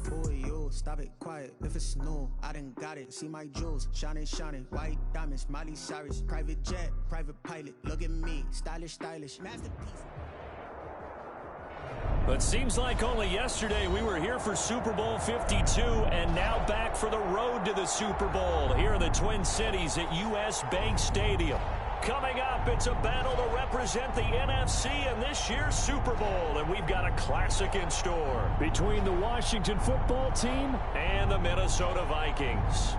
Who are you? Stop it, quiet. If it's new, I done got it. See my jewels, shining, shining. White diamonds, Miley Cyrus. Private jet, private pilot. Look at me, stylish, stylish. Masterpiece. But seems like only yesterday we were here for Super Bowl 52 and now back for the road to the Super Bowl here in the Twin Cities at US Bank Stadium. Coming up, it's a battle to represent the NFC in this year's Super Bowl, and we've got a classic in store between the Washington football team and the Minnesota Vikings.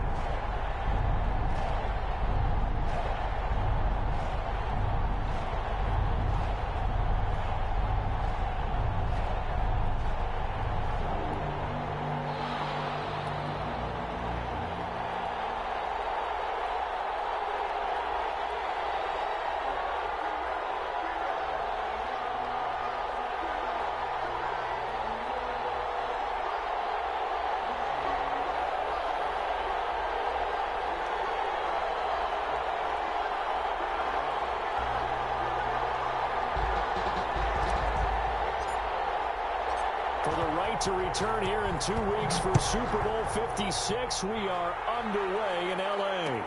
To return here in 2 weeks for Super Bowl 56. We are underway in L.A.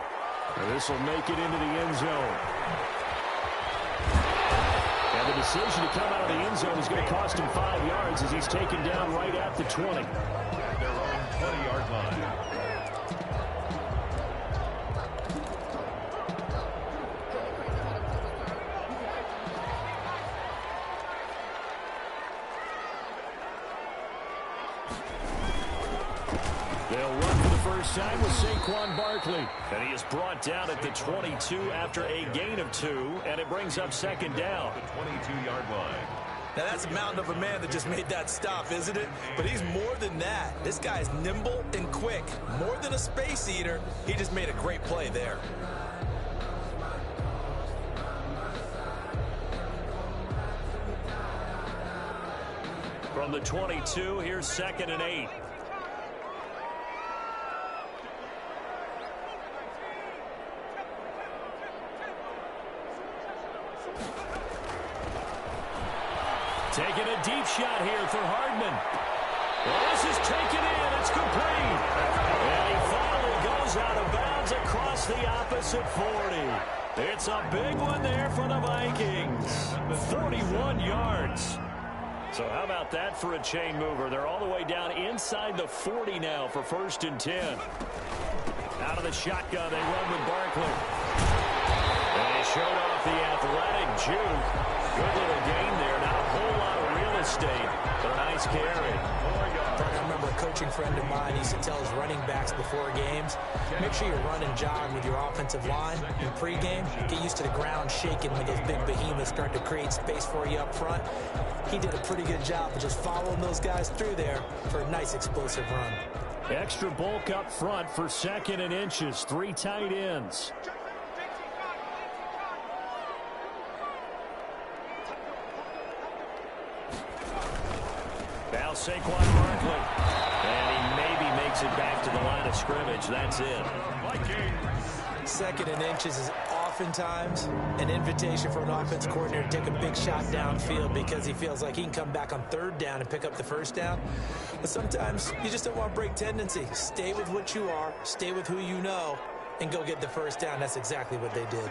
This will make it into the end zone. And the decision to come out of the end zone is going to cost him 5 yards as he's taken down right at the 20. At their own 20-yard line. Time with Saquon Barkley, and he is brought down at the 22 after a gain of 2, and it brings up second down. The 22-yard line. Now that's a mountain of a man that just made that stop, isn't it? But he's more than that. This guy's nimble and quick. More than a space eater, he just made a great play there. From the 22, here's 2nd and 8. Taking a deep shot here for Hardman. Well, this is taken in. It's complete. And he finally goes out of bounds across the opposite 40. It's a big one there for the Vikings. 41 yards. So how about that for a chain mover? They're all the way down inside the 40 now for 1st and 10. Out of the shotgun, they run with Barkley. And he showed off the athletic juke. Good little gain there. Not a whole lot of real estate, but a nice carry. I remember a coaching friend of mine used to tell his running backs before games, make sure you run and jog with your offensive line in pregame. Get used to the ground shaking when those big behemoths start to create space for you up front. He did a pretty good job of just following those guys through there for a nice explosive run. Extra bulk up front for 2nd and inches. 3 tight ends. Now Saquon Barkley. And he maybe makes it back to the line of scrimmage. That's it. 2nd and inches is oftentimes an invitation for an offense coordinator to take a big shot downfield because he feels like he can come back on 3rd down and pick up the 1st down. But sometimes you just don't want to break tendency. Stay with what you are, stay with who you know, and go get the 1st down. That's exactly what they did.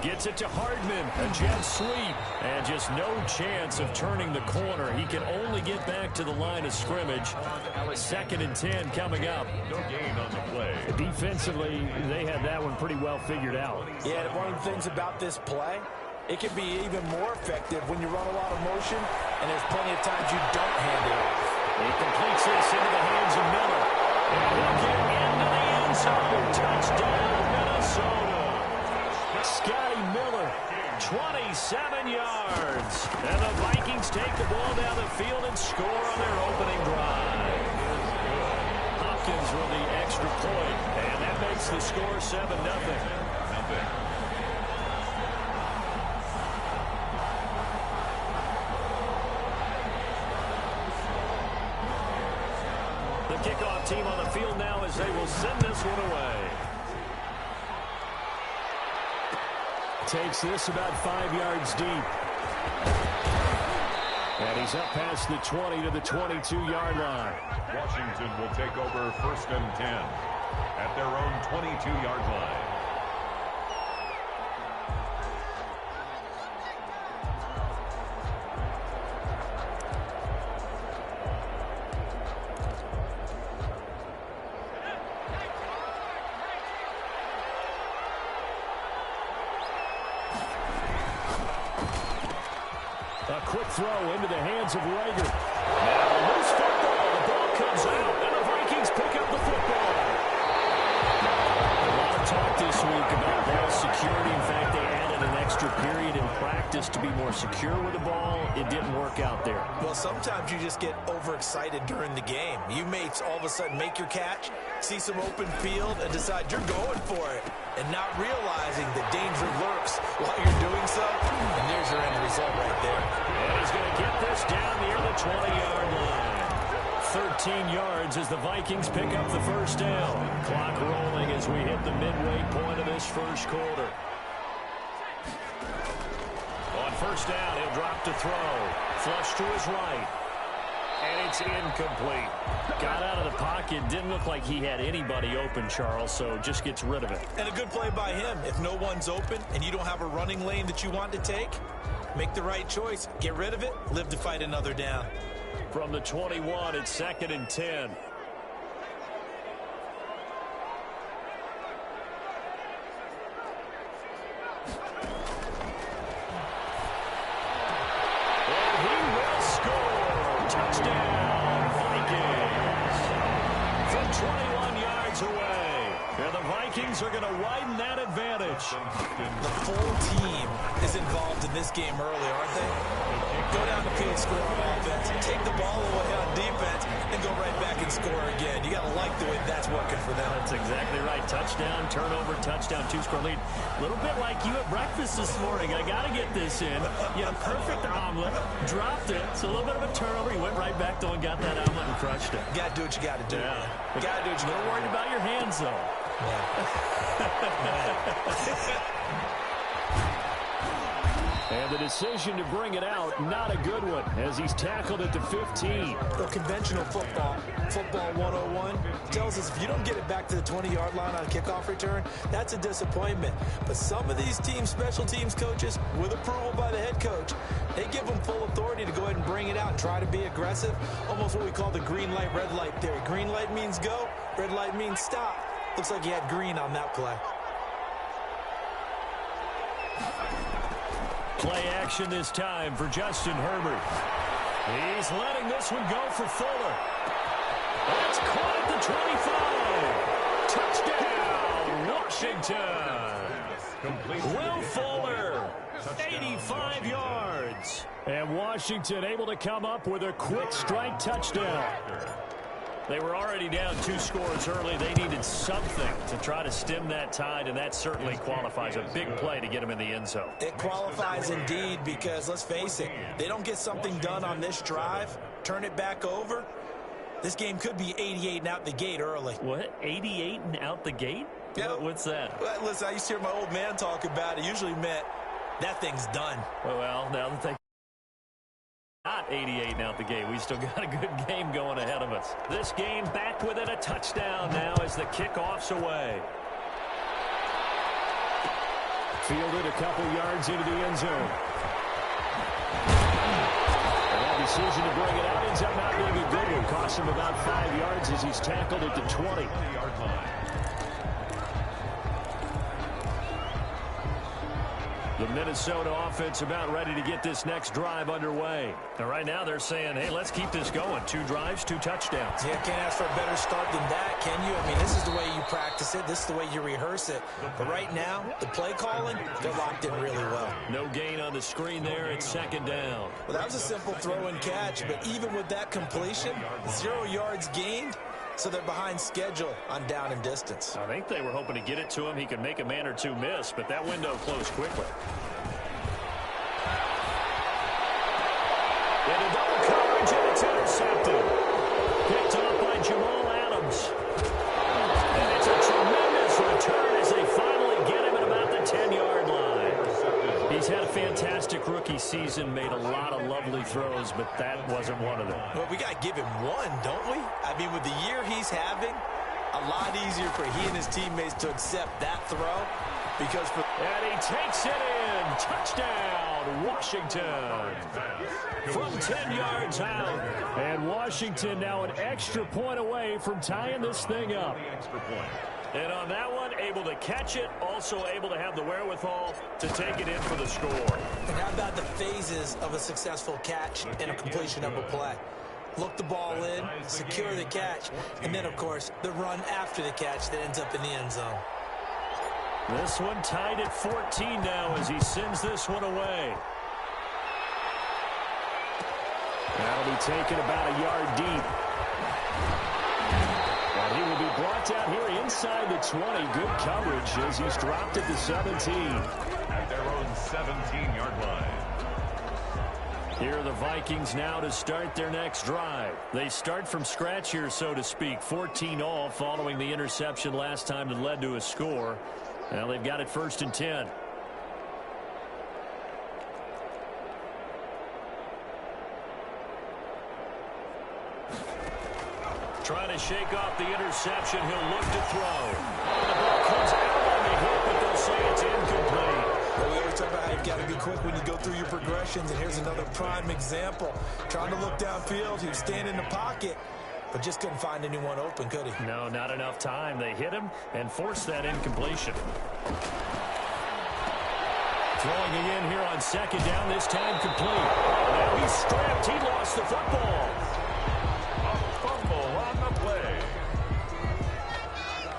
Gets it to Hardman, a jet sweep, and just no chance of turning the corner. He can only get back to the line of scrimmage. 2nd and 10 coming up. No gain on the play. Defensively, they had that one pretty well figured out. Yeah, one of the things about this play, it can be even more effective when you run a lot of motion, and there's plenty of times you don't hand it off. He completes this into the hands of Miller. Looking into the end zone. Touchdown, Minnesota. Scotty Miller, 27 yards. And the Vikings take the ball down the field and score on their opening drive. Hopkins with the extra point, and that makes the score 7-0. The kickoff team on the field now as they will send this one away. Takes this about 5 yards deep. And he's up past the 20 to the 22-yard line. Washington will take over 1st and 10 at their own 22-yard line. A quick throw into the hands of Rager. Now loose football. The ball comes out, and the Vikings pick up the football. A lot of talk this week about ball security. In fact, they added an extra period in practice to be more secure with the ball. It didn't work out there. Well, sometimes you just get overexcited during the game. You may all of a sudden make your catch, see some open field, and decide you're going for it, and not realizing the danger lurks while you're doing so. And there's your end result right there. And he's going to get this down near the 20-yard line. 13 yards as the Vikings pick up the first down. Clock rolling as we hit the midway point of this first quarter. On first down, he'll drop to throw. Flush to his right. And it's incomplete. Got out of the pocket. Didn't look like he had anybody open, Charles, so just gets rid of it. And a good play by him. If no one's open and you don't have a running lane that you want to take, make the right choice. Get rid of it. Live to fight another down. From the 21, it's 2nd and 10. Touchdown, Vikings. From 21 yards away. And the Vikings are going to widen that advantage. The full team is involved in this game early, aren't they? Go down the field, score on offense, take the ball away on defense, and go right back and score again. You got to like the way that's working for them. That's exactly right. Touchdown, turnover, touchdown, 2-score lead. A little bit like you at breakfast this morning. I got to get this in. You had a perfect omelet, dropped it. So a little bit of a turnover. You went right back though and got that omelet and crushed it. You got to do what you got to do. Yeah. You got to do what you got to do. Don't worry about your hands though. And the decision to bring it out, not a good one, as he's tackled at the 15. The conventional football 101, tells us if you don't get it back to the 20-yard line on a kickoff return, that's a disappointment. But some of these teams, special teams coaches, with approval by the head coach, they give them full authority to go ahead and bring it out and try to be aggressive, almost what we call the green light, red light theory. Green light means go, red light means stop. Looks like he had green on that play. Play action this time for Justin Herbert. He's letting this one go for Fuller. That's caught at the 25. Touchdown, Washington. Will Fuller, 85 yards. And Washington able to come up with a quick strike touchdown. They were already down 2 scores early. They needed something to try to stem that tide, and that certainly qualifies. A big play to get them in the end zone. It qualifies indeed because, let's face it, they don't get something done on this drive, turn it back over, this game could be 88 and out the gate early. What? 88 and out the gate? Yeah. What's that? Well, listen, I used to hear my old man talk about it. Usually meant that thing's done. Well, now that they not 88 and out the gate. We still got a good game going ahead of us. This game back within a touchdown now as the kickoff's away. Fielded a couple yards into the end zone. And that decision to bring it out ends up not being a good one. Cost him about 5 yards as he's tackled at the 20-yard line. The Minnesota offense about ready to get this next drive underway. And right now they're saying, hey, let's keep this going. 2 drives, 2 touchdowns. Yeah, can't ask for a better start than that, can you? I mean, this is the way you practice it. This is the way you rehearse it. But right now, the play calling, they're locked in really well. No gain on the screen there. It's 2nd down. Well, that was a simple throw and catch. But even with that completion, 0 yards gained. So they're behind schedule on down and distance. I think they were hoping to get it to him. He could make a man or 2 miss, but that window closed quickly. Into double coverage, and it's intercepted. Picked off by Jamal Adams. And it's a tremendous return as they finally get him at about the 10-yard line. fantastic rookie season, made a lot of lovely throws, but that wasn't one of them. Well, we got to give him one, don't we? I mean, with the year he's having, a lot easier for he and his teammates to accept that throw. And he takes it in. Touchdown, Washington. From 10 yards out. And Washington now an extra point away from tying this thing up. And on that one, able to catch it, also able to have the wherewithal to take it in for the score. And how about the phases of a successful catch and a completion of a play? Look the ball in, secure the catch, and then, of course, the run after the catch that ends up in the end zone. This one tied at 14 now as he sends this one away. That'll be taken about a yard deep. And he will be brought down here inside the 20. Good coverage as he's dropped at the 17. At their own 17-yard line. Here are the Vikings now to start their next drive. They start from scratch here, so to speak. 14 all following the interception last time that led to a score. Now they've got it 1st and 10. Trying to shake off the interception. He'll look to throw. And the ball comes out on the hit, but they'll say it's incomplete. Well, we always talk about how you've got to be quick when you go through your progressions, and here's another prime example. Trying to look downfield, he was standing in the pocket, but just couldn't find anyone open, could he? No, not enough time. They hit him and forced that incompletion. Throwing again here on 2nd down, this time complete. Now he's strapped. He lost the football.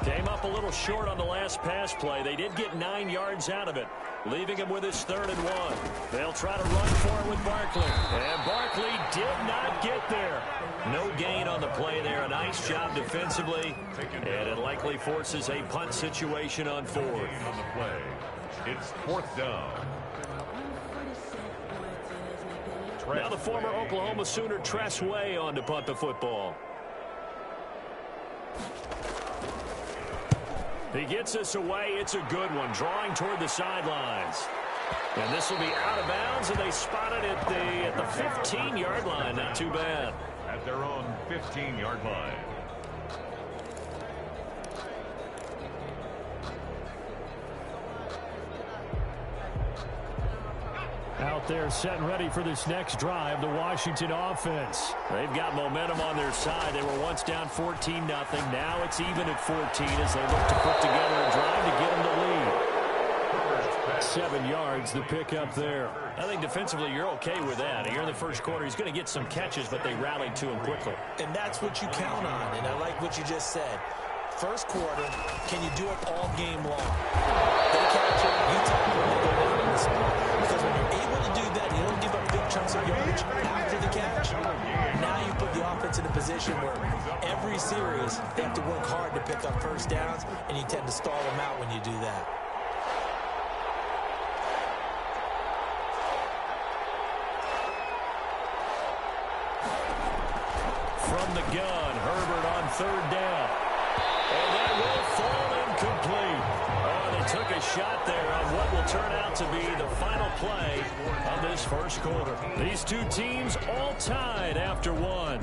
Came up a little short on the last pass play. They did get 9 yards out of it, leaving him with his 3rd and 1. They'll try to run for it with Barkley. And Barkley did not get there. No gain on the play there. A nice job defensively. And it likely forces a punt situation on 4th. On the play. It's 4th down. Now the former Oklahoma Sooner Tress Way on to punt the football. He gets us away. It's a good one. Drawing toward the sidelines. And this will be out of bounds, and they spot it at the 15-yard line. Not too bad. At their own 15-yard line. Out there set and ready for this next drive, the Washington offense. They've got momentum on their side. They were once down 14-0. Now it's even at 14 as they look to put together a drive to get them the lead. 7 yards, the pickup there. I think defensively you're okay with that. Here in the first quarter, he's going to get some catches, but they rallied to him quickly. And that's what you count on, and I like what you just said. First quarter, can you do it all game long? They catch it, you tackle it, they go down in the spot. Because when you're able to do that, you don't give up big chunks of yardage after the catch. Now you put the offense in a position where every series, they have to work hard to pick up first downs, and you tend to stall them out when you do that. From the gun, Herbert on 3rd down. And that will fall incomplete. Oh, they took a shot there on what will turn out to be the final play of this first quarter. These two teams all tied after one.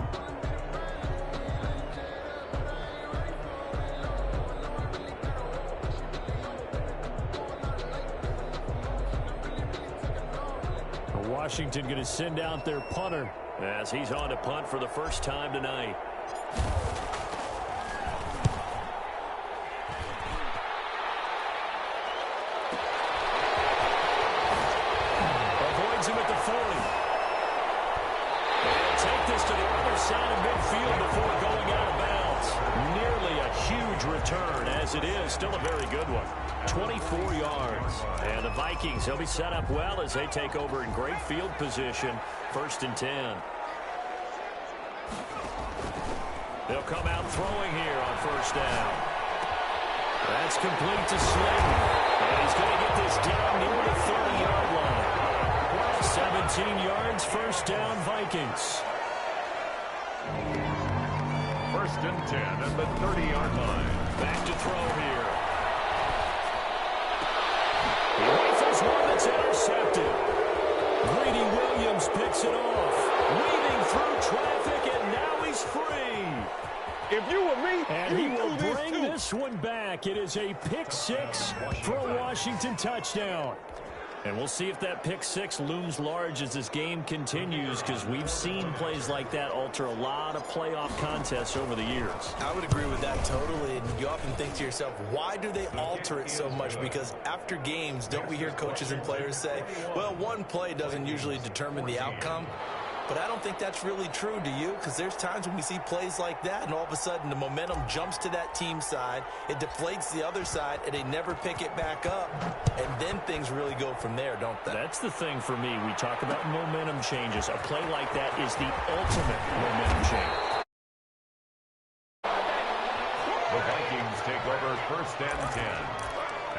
Washington going to send out their punter as he's on to punt for the first time tonight. Avoids him at the 40. And take this to the other side of midfield before going out of bounds. Nearly a huge return as it is. Still a very good one. 24 yards. And the Vikings, they'll be set up well as they take over in great field position. 1st and 10. They'll come out throwing here on 1st down. That's complete to Slayton. And he's going to get this down near the 30-yard line. 17 yards, 1st down, Vikings. 1st and 10 at the 30-yard line. Back to throw here. He rifles one that's It's intercepted. Greedy Williams picks it off. Weaving through traffic, and now he's free. If you were me, and he will bring this one back. It is a pick six for a Washington touchdown. And we'll see if that pick six looms large as this game continues, because we've seen plays like that alter a lot of playoff contests over the years. I would agree with that totally. And you often think to yourself, why do they alter it so much? Because after games, don't we hear coaches and players say, well, one play doesn't usually determine the outcome? But I don't think that's really true, do you? Because there's times when we see plays like that, and all of a sudden the momentum jumps to that team side, it deflates the other side, and they never pick it back up. And then things really go from there, don't they? That's the thing for me. We talk about momentum changes. A play like that is the ultimate momentum change. The Vikings take over 1st and 10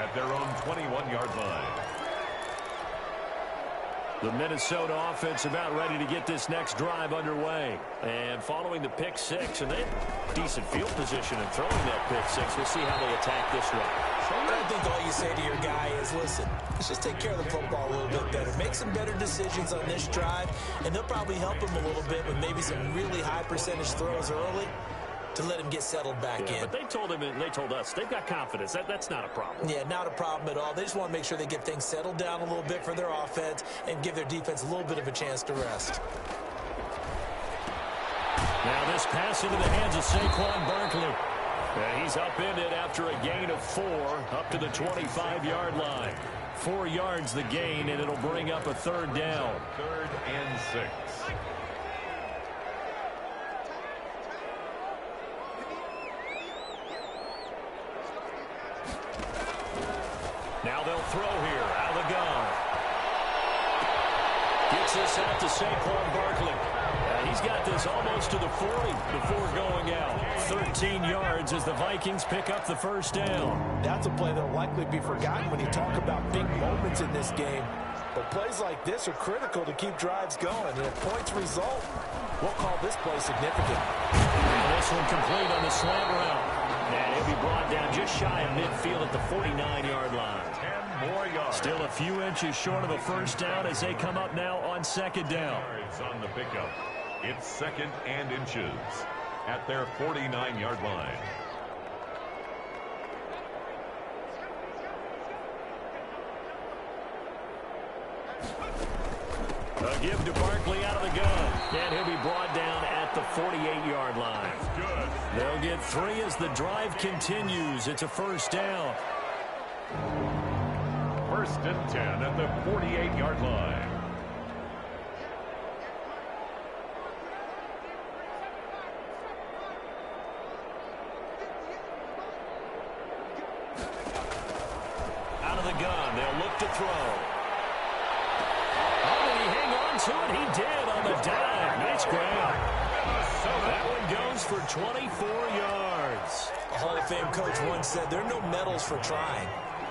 at their own 21-yard line. The Minnesota offense about ready to get this next drive underway. And following the pick six, and they have decent field position in throwing that pick six. We'll see how they attack this drive. I think all you say to your guy is, listen, let's just take care of the football a little bit better. Make some better decisions on this drive, and they'll probably help him a little bit with maybe some really high percentage throws early to let him get settled back in. But they told him and they told us they've got confidence. That's not a problem. Yeah, not a problem at all. They just want to make sure they get things settled down a little bit for their offense and give their defense a little bit of a chance to rest. Now this pass into the hands of Saquon Barkley. He's upended after a gain of 4 up to the 25-yard line. 4 yards the gain, and it'll bring up a 3rd down. 3rd and 6. Now they'll throw here out of the gun. Gets this out to Saquon Barkley. He's got this almost to the 40 before going out. 13 yards as the Vikings pick up the 1st down. That's a play that will likely be forgotten when you talk about big moments in this game. But plays like this are critical to keep drives going. And if points result, we'll call this play significant. And this one complete on the slant route. And he'll be brought down just shy of midfield at the 49-yard line. 10 more yards. Still a few inches short of a 1st down as they come up now on 2nd down. Yards on the pickup. It's 2nd and inches at their 49-yard line. A give to Barkley out of the gun. And he'll be brought down at the 48-yard line. That's good. They'll get 3 as the drive continues. It's a 1st down. 1st and 10 at the 48-yard line. Out of the gun. They'll look to throw. To it, he did on the dive. Nice grab. That one goes for 24 yards. A Hall of Fame coach once said there are no medals for trying.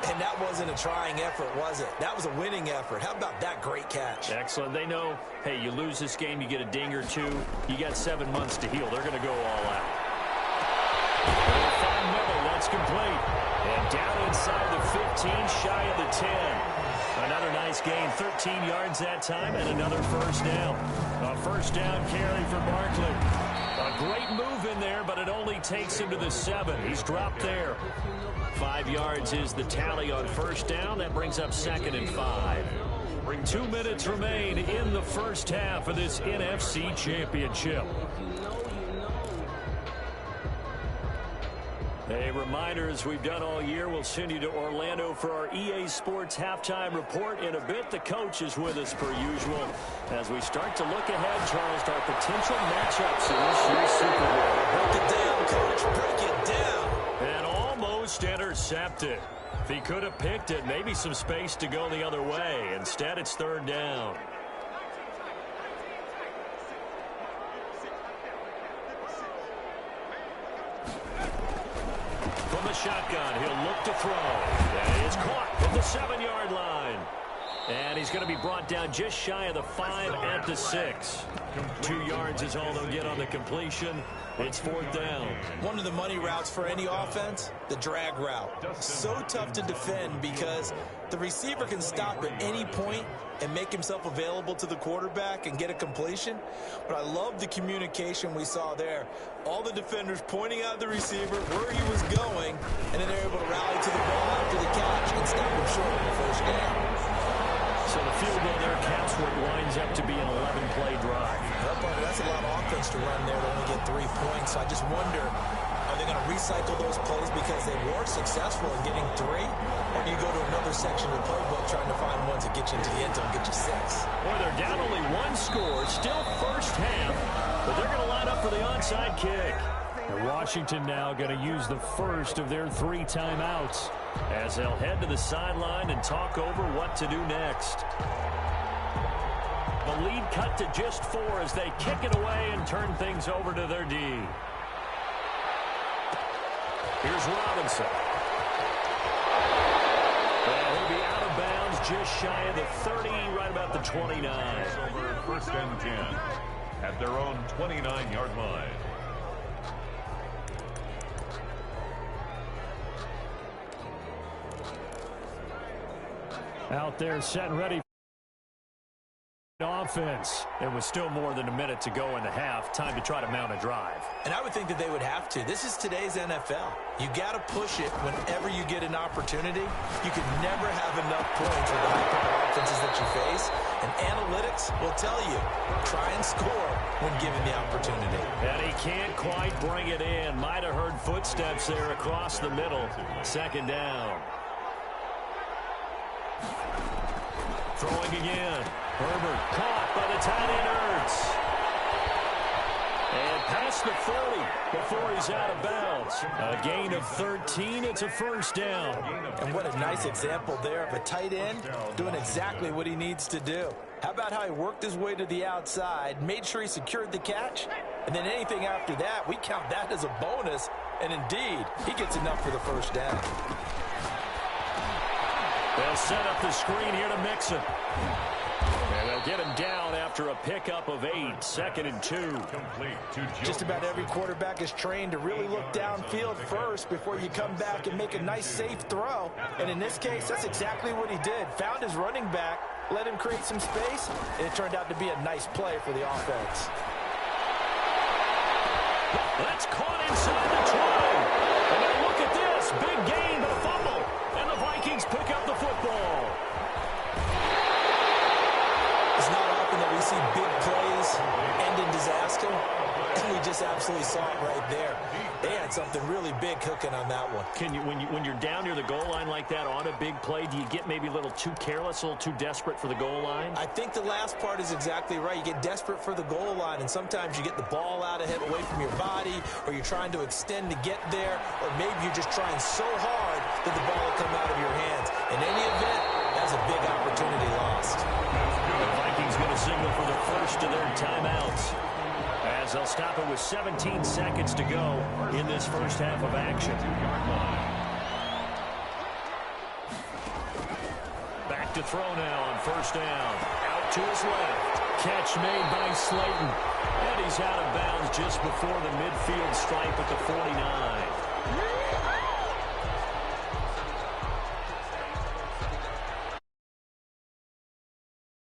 And that wasn't a trying effort, was it? That was a winning effort. How about that great catch? Excellent. They know, hey, you lose this game, you get a ding or 2. You got 7 months to heal. They're going to go all out. Find Miller. That's complete. And down inside the 15, shy of the 10. Another nice gain, 13 yards that time, and another 1st down. A 1st down carry for Barkley. A great move in there, but it only takes him to the 7. He's dropped there. 5 yards is the tally on 1st down. That brings up 2nd and 5. 2 minutes remain in the 1st half of this NFC Championship. A reminder, as we've done all year, we'll send you to Orlando for our EA Sports halftime report. In a bit, the coach is with us per usual. As we start to look ahead, Charles, to our potential matchups in this year's Super Bowl. Break it down, coach. Break it down. And almost intercepted. If he could have picked it, maybe some space to go the other way. Instead, it's 3rd down. From the shotgun, he'll look to throw. And it's caught from the 7-yard line. And he's going to be brought down just shy of the 5 at the 6. 2 yards is all they'll get on the completion. It's 4th down. One of the money routes for any offense, the drag route. So tough to defend because the receiver can stop at any point and make himself available to the quarterback and get a completion. But I love the communication we saw there. All the defenders pointing out the receiver, where he was going, and then they're able to rally to the ball after the catch and stop him short in the first down. So the field goal there counts where it winds up to be an 11-play drive. That's a lot of offense to run there to only get 3 points. So I just wonder, are they going to recycle those plays because they were successful in getting 3? Or do you go to another section of the playbook trying to find ones that get you into the end zone and get you 6? Boy, they're down only 1 score, still first half, but they're going to line up for the onside kick. And Washington now going to use the first of their 3 timeouts as they'll head to the sideline and talk over what to do next. The lead cut to just 4 as they kick it away and turn things over to their D. Here's Robinson. And he'll be out of bounds just shy of the 30, right about the 29. Over 1st and 10 at their own 29-yard line. Out there set and ready. Offense. There was still more than a minute to go in the half. Time to try to mount a drive. And I would think that they would have to. This is today's NFL. You got to push it whenever you get an opportunity. You can never have enough points with the high-powered offenses that you face. And analytics will tell you, try and score when given the opportunity. And he can't quite bring it in. Might have heard footsteps there across the middle. 2nd down. Throwing again. Herbert caught by the tight end Ertz. And past the 40 before he's out of bounds. A gain of 13. It's a 1st down. And what a nice example there of a tight end doing exactly what he needs to do. How about how he worked his way to the outside, made sure he secured the catch, and then anything after that, we count that as a bonus. And indeed, he gets enough for the 1st down. They'll set up the screen here to Mixon. And they'll get him down after a pickup of 8. 2nd and 2. Just about every quarterback is trained to really look downfield first before you come back and make a nice, safe throw. And in this case, that's exactly what he did. Found his running back, let him create some space, and it turned out to be a nice play for the offense. That's caught inside the 20. And now look at this. Big gain, but a fumble. And the Vikings pick up the football. It's not often that we see big plays end in disaster, and we just absolutely saw it right there. They had something really big cooking on that one. Can you, when you're down near the goal line like that on a big play, do you get maybe a little too careless, a little too desperate for the goal line? I think the last part is exactly right. You get desperate for the goal line, and sometimes you get the ball out ahead away from your body, or you're trying to extend to get there, or maybe you're just trying so hard that the ball will come out of your hands. In any event, that's a big opportunity lost. The Vikings going to signal for the first of their timeouts, as they'll stop it with 17 seconds to go in this first half of action. Back to throw now on 1st down. Out to his left. Catch made by Slayton. And he's out of bounds just before the midfield stripe at the 49.